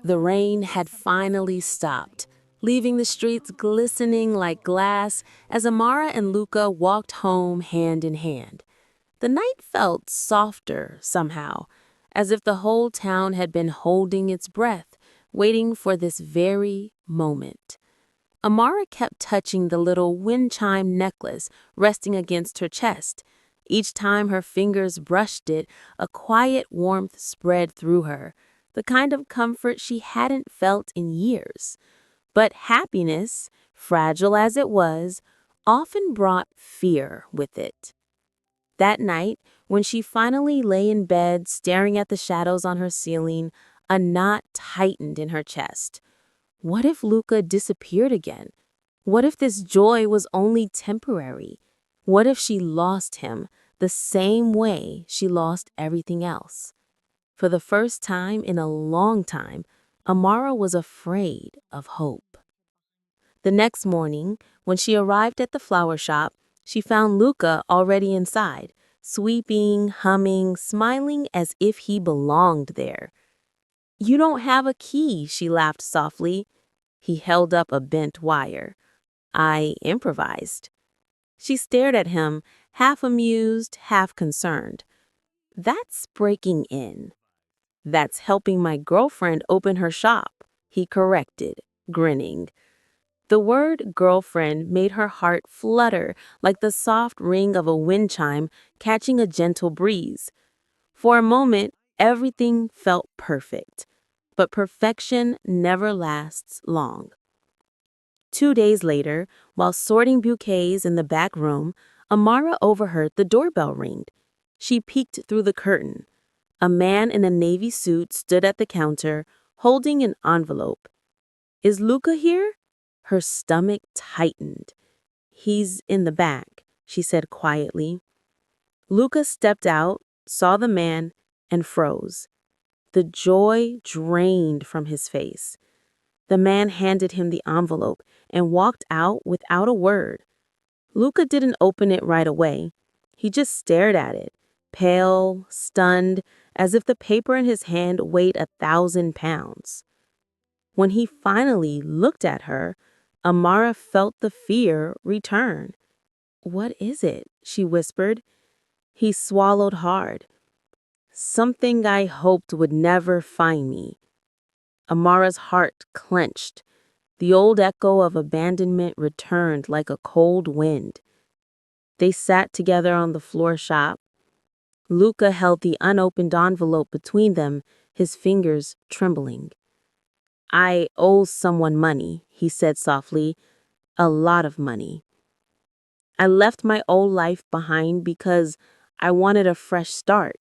The rain had finally stopped, leaving the streets glistening like glass as Amara and Luca walked home hand in hand. The night felt softer somehow, as if the whole town had been holding its breath, waiting for this very moment. Amara kept touching the little wind chime necklace resting against her chest. Each time her fingers brushed it, a quiet warmth spread through her, the kind of comfort she hadn't felt in years. But happiness, fragile as it was, often brought fear with it. That night, when she finally lay in bed staring at the shadows on her ceiling, a knot tightened in her chest. What if Luca disappeared again? What if this joy was only temporary? What if she lost him the same way she lost everything else? For the first time in a long time, Amara was afraid of hope. The next morning, when she arrived at the flower shop, she found Luca already inside, sweeping, humming, smiling as if he belonged there. "You don't have a key," she laughed softly. He held up a bent wire. "I improvised." She stared at him, half amused, half concerned. "That's breaking in." "That's helping my girlfriend open her shop," he corrected, grinning. The word girlfriend made her heart flutter like the soft ring of a wind chime catching a gentle breeze. For a moment, everything felt perfect. But perfection never lasts long. 2 days later, while sorting bouquets in the back room, Amara overheard the doorbell ring. She peeked through the curtain. A man in a navy suit stood at the counter, holding an envelope. "Is Luca here?" Her stomach tightened. "He's in the back," she said quietly. Luca stepped out, saw the man, and froze. The joy drained from his face. The man handed him the envelope and walked out without a word. Luca didn't open it right away. He just stared at it, pale, stunned, as if the paper in his hand weighed 1,000 pounds. When he finally looked at her, Amara felt the fear return. "What is it?" she whispered. He swallowed hard. "Something I hoped would never find me." Amara's heart clenched. The old echo of abandonment returned like a cold wind. They sat together on the floor shop. Luca held the unopened envelope between them, his fingers trembling. "I owe someone money," he said softly. "A lot of money. I left my old life behind because I wanted a fresh start.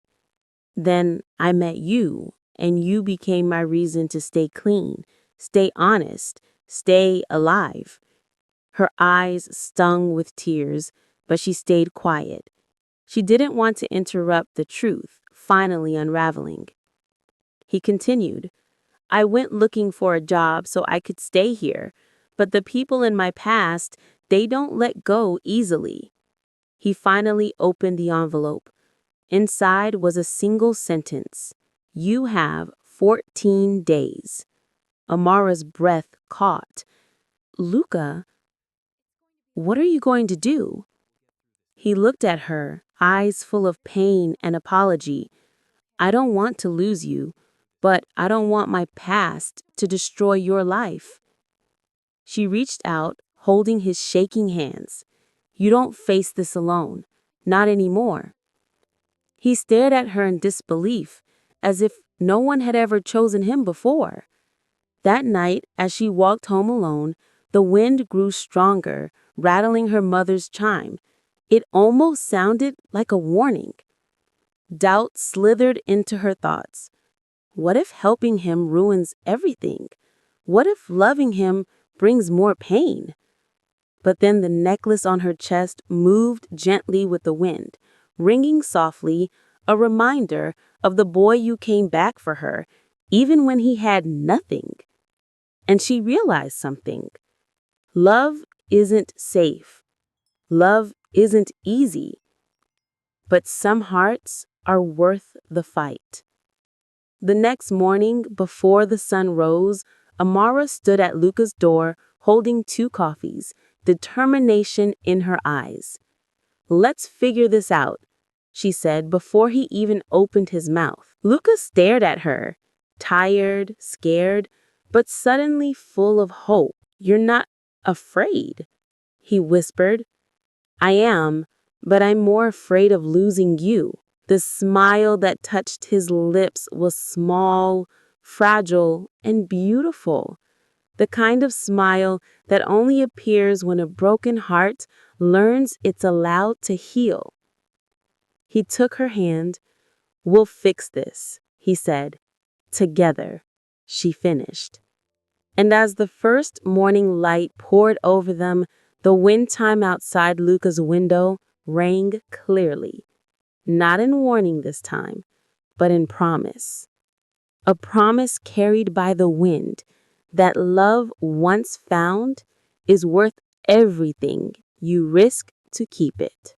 Then I met you, and you became my reason to stay clean, stay honest, stay alive." Her eyes stung with tears, but she stayed quiet. She didn't want to interrupt the truth, finally unraveling. He continued, "I went looking for a job so I could stay here, but the people in my past, they don't let go easily." He finally opened the envelope. Inside was a single sentence. "You have 14 days. Amara's breath caught. "Luca, what are you going to do?" He looked at her, eyes full of pain and apology. "I don't want to lose you, but I don't want my past to destroy your life." She reached out, holding his shaking hands. "You don't face this alone. Not anymore." He stared at her in disbelief, as if no one had ever chosen him before. That night, as she walked home alone, the wind grew stronger, rattling her mother's chime. It almost sounded like a warning. Doubt slithered into her thoughts. What if helping him ruins everything? What if loving him brings more pain? But then the necklace on her chest moved gently with the wind, ringing softly, a reminder of the boy you came back for her, even when he had nothing. And she realized something. Love isn't safe. Love isn't easy. But some hearts are worth the fight. The next morning, before the sun rose, Amara stood at Luca's door holding 2 coffees, determination in her eyes. "Let's figure this out," she said before he even opened his mouth. Luca stared at her, tired, scared, but suddenly full of hope. "You're not afraid?" he whispered. "I am, but I'm more afraid of losing you." The smile that touched his lips was small, fragile, and beautiful. The kind of smile that only appears when a broken heart learns it's allowed to heal. He took her hand. "We'll fix this," he said. "Together," she finished. And as the first morning light poured over them, the wind chime outside Luca's window rang clearly. Not in warning this time, but in promise. A promise carried by the wind that love once found is worth everything you risk to keep it.